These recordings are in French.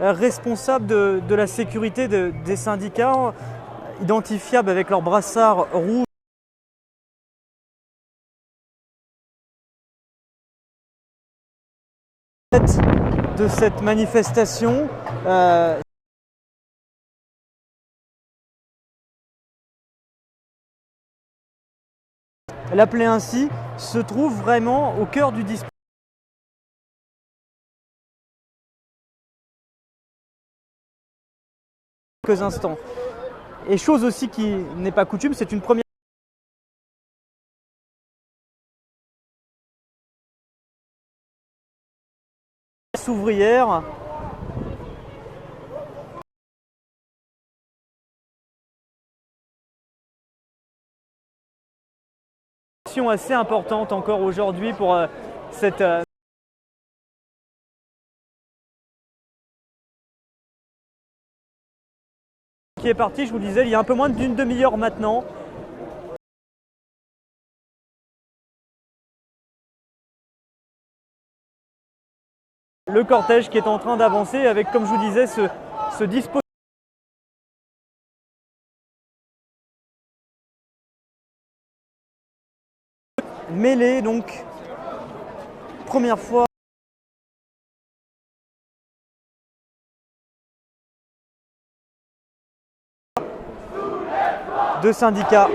responsables de la sécurité des syndicats, identifiables avec leur brassard rouge. De cette manifestation, l'appelée ainsi, se trouve vraiment au cœur du dispositif. Quelques instants. Et chose aussi qui n'est pas coutume, c'est une première ouvrière assez importante encore aujourd'hui pour cette qui est partie, je vous disais, il y a un peu moins d'une demi-heure maintenant. Le cortège qui est en train d'avancer avec, comme je vous disais, ce dispositif mêlé, donc première fois de syndicats.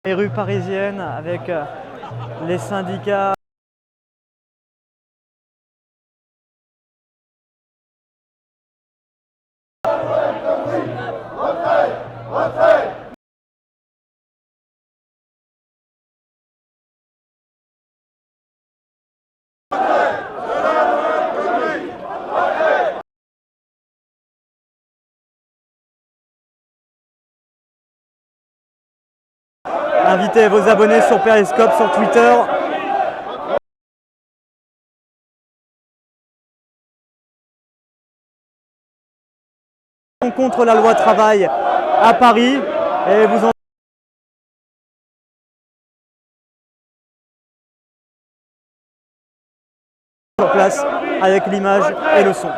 Les rues parisiennes avec les syndicats. Invitez vos abonnés sur Periscope, sur Twitter. Contre la loi travail à Paris et vous en sur place avec l'image et le son.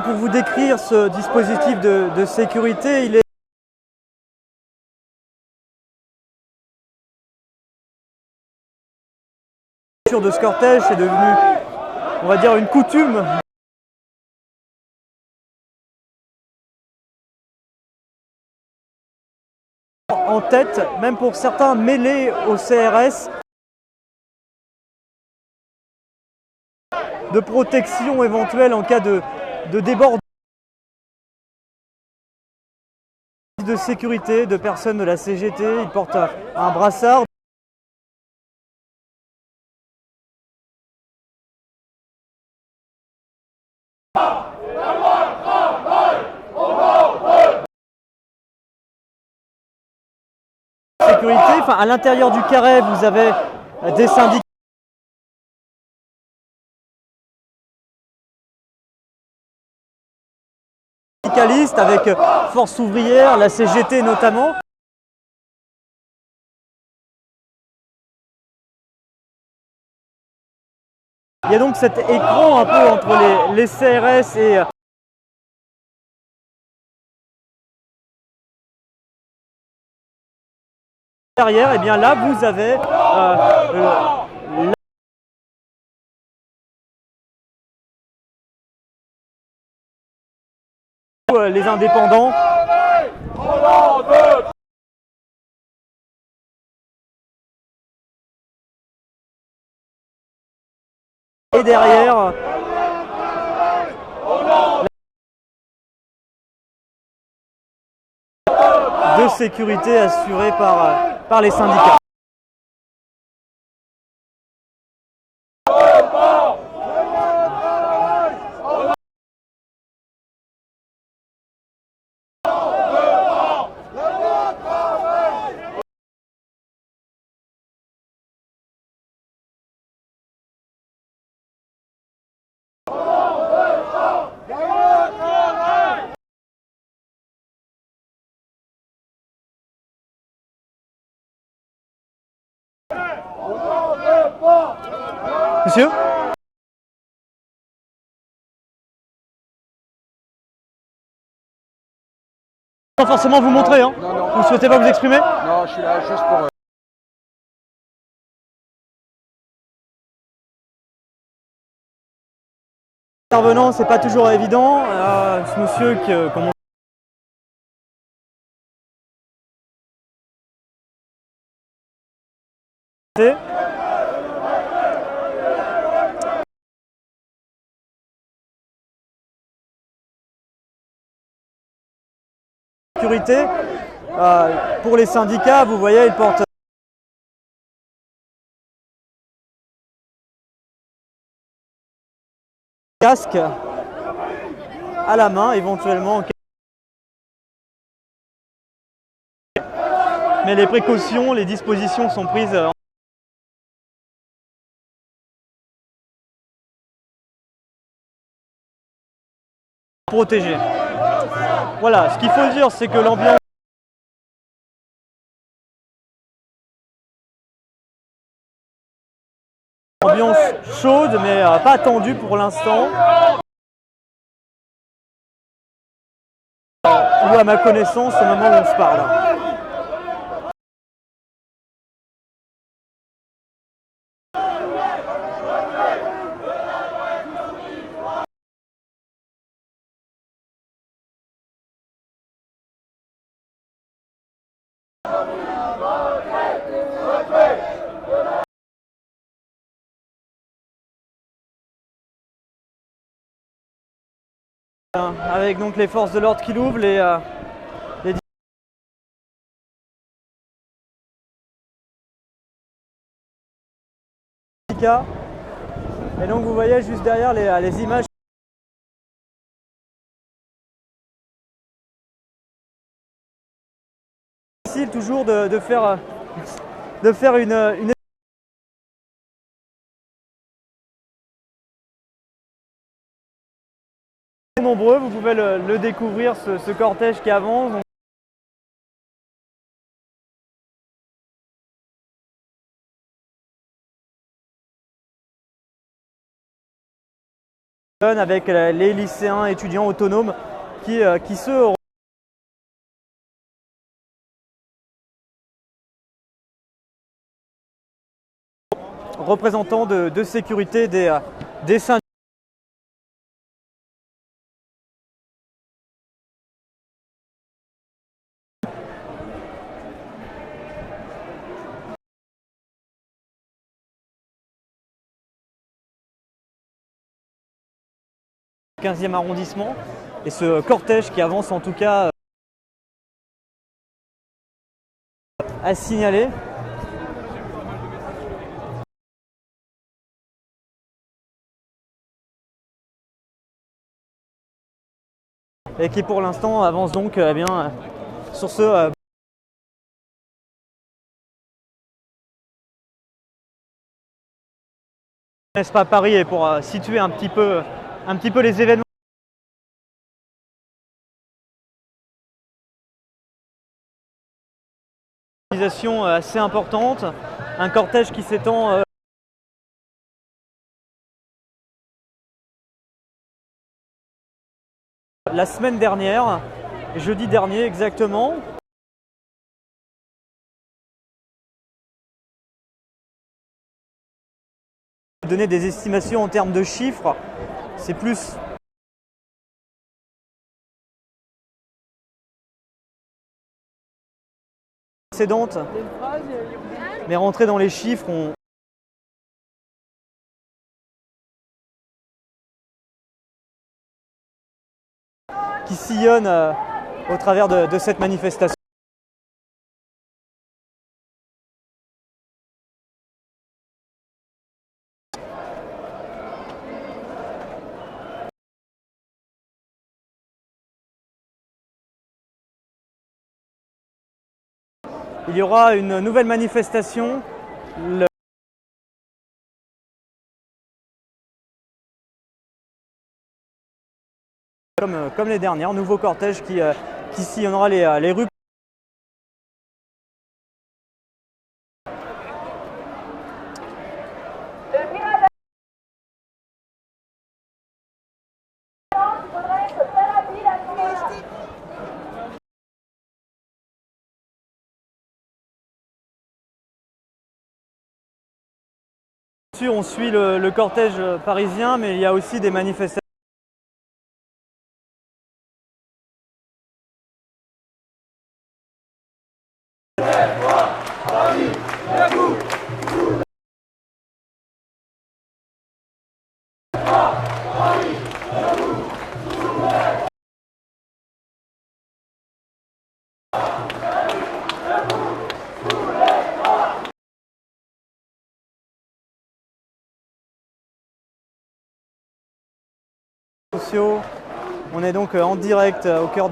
Pour vous décrire ce dispositif de sécurité, il est de ce cortège, c'est devenu, on va dire, une coutume. En tête, même pour certains mêlés au CRS, de protection éventuelle en cas de débordement de sécurité de personnes de la CGT. Ils portent un brassard. sécurité. Enfin, à l'intérieur du carré, vous avez des syndicalistes avec Force ouvrière, la CGT notamment. Il y a donc cet écran un peu entre les CRS et derrière, et bien là vous avez les indépendants. Et derrière, de sécurité assurée par les syndicats. Monsieur ? Pas forcément vous montrer, hein. Non, non. Vous souhaitez pas vous exprimer? Non, je suis là juste pour... Intervenant, c'est pas toujours évident. Ce monsieur qui commence. Sécurité. Pour les syndicats, vous voyez, ils portent casque à la main, éventuellement. Mais les précautions, les dispositions sont prises pour protéger. Voilà, ce qu'il faut dire, c'est que l'ambiance chaude, mais pas tendue pour l'instant. Ou à ma connaissance, au moment où on se parle. Avec donc les forces de l'ordre qui l'ouvrent, les syndicats. Et donc vous voyez juste derrière les images. Difficile toujours de faire une nombreux, vous pouvez le découvrir, ce cortège qui avance. Avec les lycéens étudiants autonomes qui se représentants de sécurité des syndicats. Du 15e arrondissement, et ce cortège qui avance en tout cas à signaler. Et qui pour l'instant avance donc sur ce N'est-ce pas Paris, et pour situer un petit peu les événements. Organisation assez importante, un cortège qui s'étend la semaine dernière, jeudi dernier exactement. Donner des estimations en termes de chiffres, c'est plus précédente, mais rentrer dans les chiffres, qui sillonnent au travers de cette manifestation. Il y aura une nouvelle manifestation. Comme les dernières, nouveau cortège qui sillonnera les rues. On suit le cortège parisien, mais il y a aussi des manifestations. On est donc en direct au cœur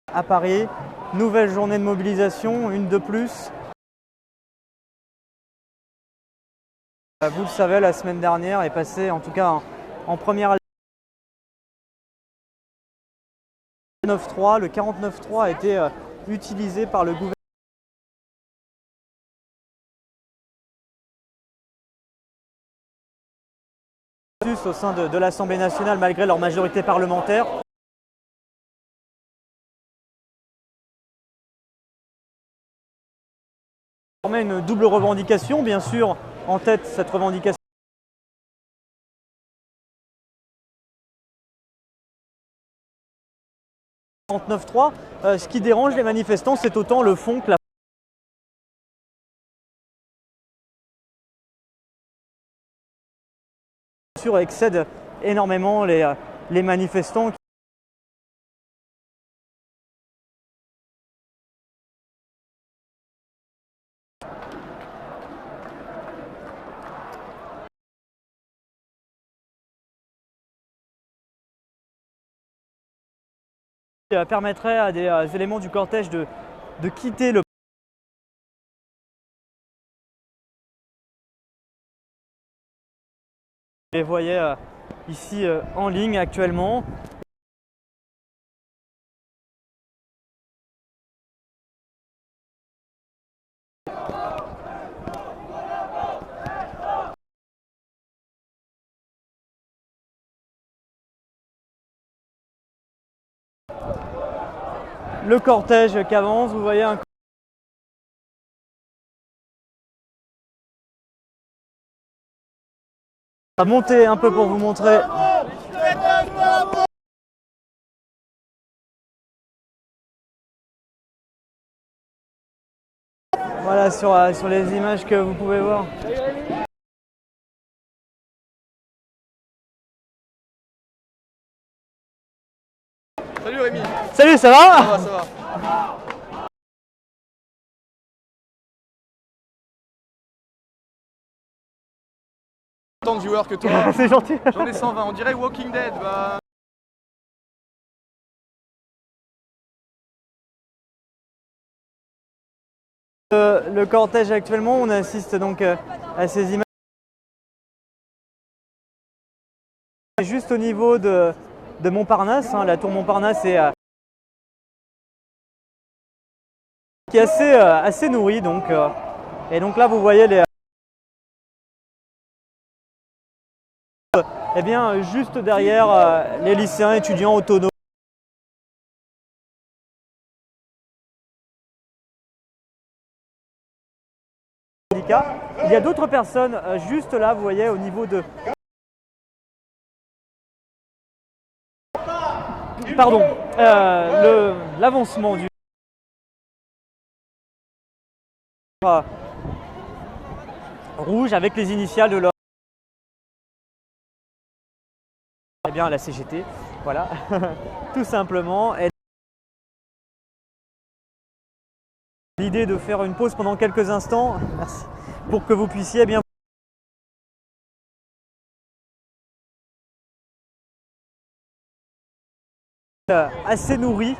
à Paris. Nouvelle journée de mobilisation, une de plus. Vous le savez, la semaine dernière est passée, en tout cas en première. Le 49.3 a été utilisé par le gouvernement. Au sein de l'Assemblée nationale, malgré leur majorité parlementaire. On une double revendication, bien sûr, en tête cette revendication. Ce qui dérange les manifestants, c'est autant le fond que la excède énormément les manifestants. Permettrait à des éléments du cortège de quitter le. Vous les voyez ici en ligne actuellement. Le cortège qui avance, vous voyez un. On va monter un peu pour vous montrer. Voilà sur les images que vous pouvez voir. Salut Rémi. Salut, ça va? Ça va, ça va. Tant de viewers que toi. C'est gentil. J'en ai 120, on dirait Walking Dead. Bah... Le cortège actuellement, on assiste donc à ces images. Juste au niveau de Montparnasse, hein, la tour Montparnasse est qui est assez nourrie. Donc, et donc là, vous voyez eh bien, juste derrière les lycéens étudiants autonomes. Il y a d'autres personnes juste là, vous voyez, au niveau de... Pardon, l'avancement du... rouge avec les initiales de leur... Eh bien, la CGT, voilà, tout simplement. Et l'idée de faire une pause pendant quelques instants, merci, pour que vous puissiez eh bien assez nourri,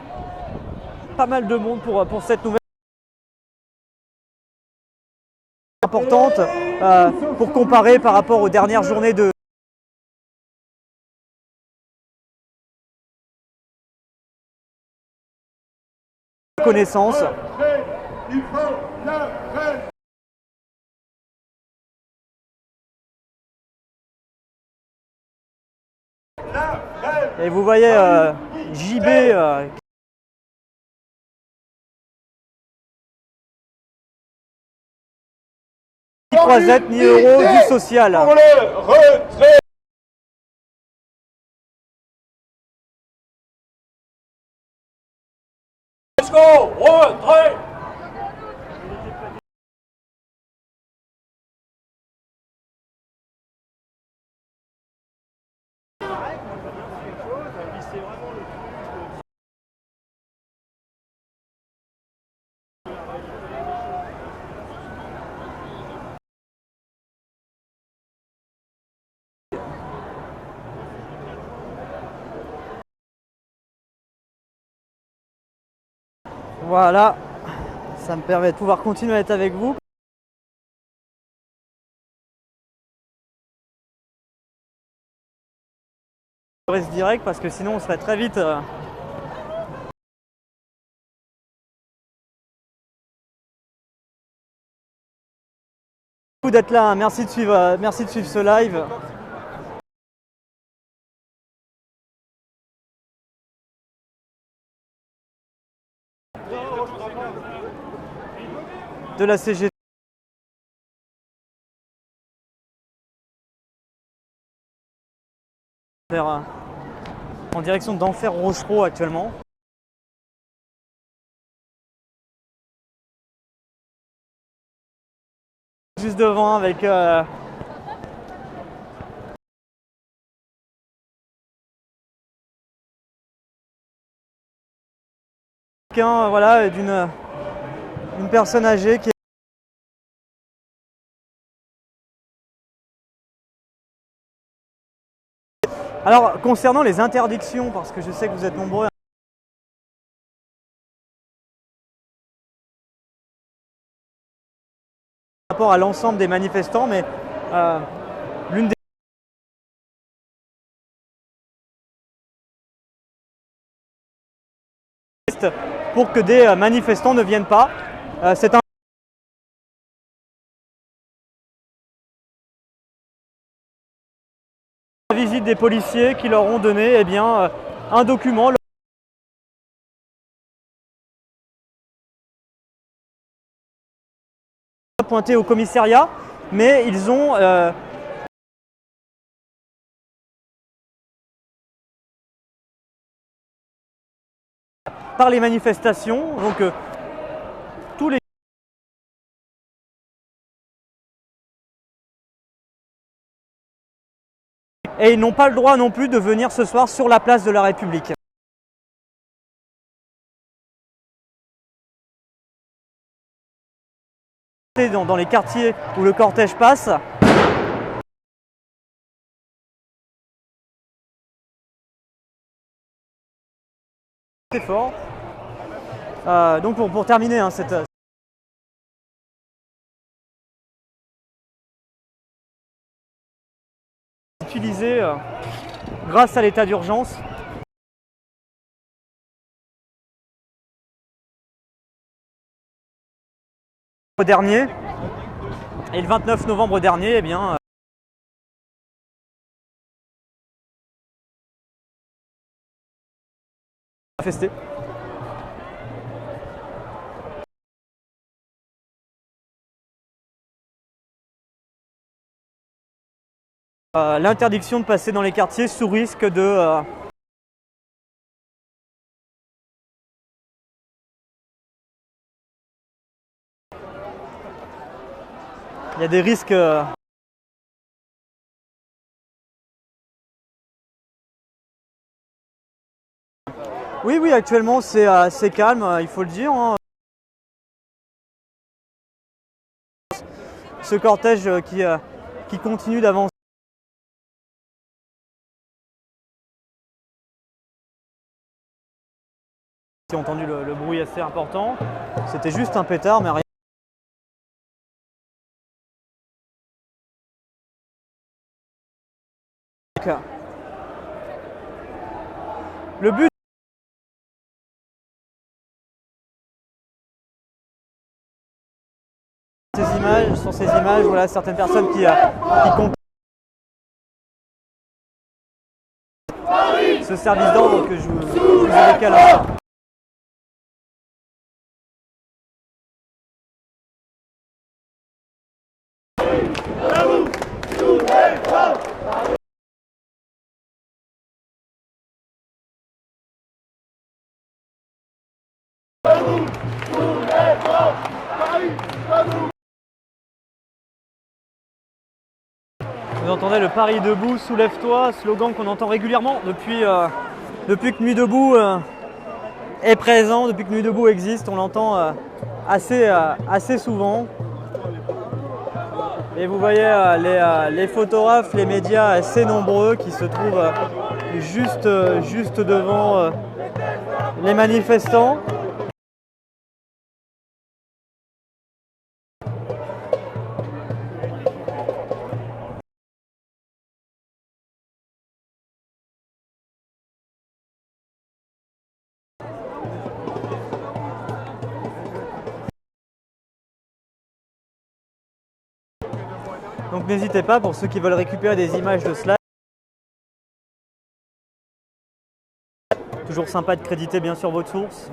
pas mal de monde pour cette nouvelle importante pour comparer par rapport aux dernières journées de connaissance. Et vous voyez JB ni croisette ni euro du social. Pour le retrait. Let's go, retrait. Voilà, ça me permet de pouvoir continuer à être avec vous. Je reste direct parce que sinon on serait très vite. Merci d'être là, hein. Merci de suivre ce live. De la CGT. En direction d'Enfer Rochereau actuellement. Juste devant avec voilà, d'une personne âgée qui est alors concernant les interdictions, parce que je sais que vous êtes nombreux par rapport à l'ensemble des manifestants, mais l'une des pour que des manifestants ne viennent pas, c'est un visite des policiers qui leur ont donné eh bien, un document pointé au commissariat, mais ils ont par les manifestations, donc tous les et ils n'ont pas le droit non plus de venir ce soir sur la place de la République. Dans les quartiers où le cortège passe. C'est fort. Donc pour terminer hein, cette utilisé grâce à l'état d'urgence. Dernier et le 29 novembre dernier, eh bien, manifesté. L'interdiction de passer dans les quartiers sous risque de il y a des risques oui, actuellement c'est assez calme, il faut le dire, hein. Ce cortège qui continue d'avancer. J'ai entendu le bruit assez important. C'était juste un pétard, mais rien. Le but sur ces images, voilà certaines personnes qui comptent ce service d'ordre que je vous évoquais à l'instant. Vous entendez le Paris debout, soulève-toi, slogan qu'on entend régulièrement depuis que Nuit debout est présent, depuis que Nuit debout existe, on l'entend assez souvent. Et vous voyez les photographes, les médias assez nombreux qui se trouvent juste devant les manifestants. Donc n'hésitez pas, pour ceux qui veulent récupérer des images de cela. Toujours sympa de créditer bien sûr votre source,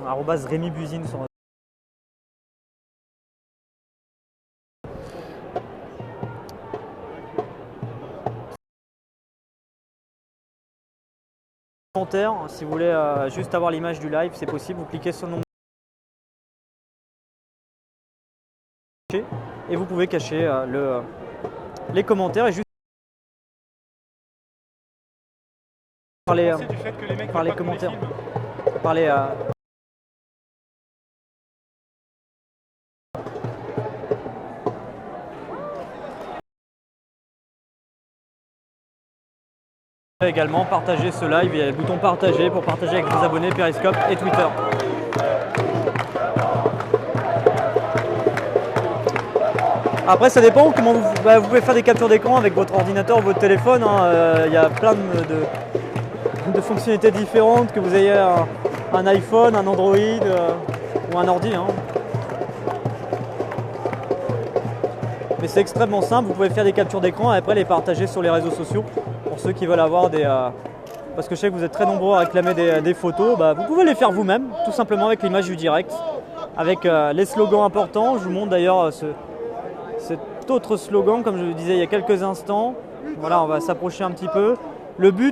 @RémyBuzine sur commentaire. Si vous voulez juste avoir l'image du live, c'est possible, vous cliquez sur le nom et vous pouvez cacher les commentaires et juste par les commentaires. Également partager ce live, il y a le bouton partager pour partager avec vos abonnés Periscope et Twitter. Après ça dépend comment vous pouvez faire des captures d'écran avec votre ordinateur ou votre téléphone, hein. Il y a plein de fonctionnalités différentes, que vous ayez un iPhone, un Android ou un ordi, hein. Mais c'est extrêmement simple, vous pouvez faire des captures d'écran et après les partager sur les réseaux sociaux pour ceux qui veulent avoir parce que je sais que vous êtes très nombreux à réclamer des photos, vous pouvez les faire vous-même, tout simplement avec l'image du direct, avec les slogans importants. Je vous montre d'ailleurs cet autre slogan, comme je le disais il y a quelques instants. Voilà, on va s'approcher un petit peu. Le but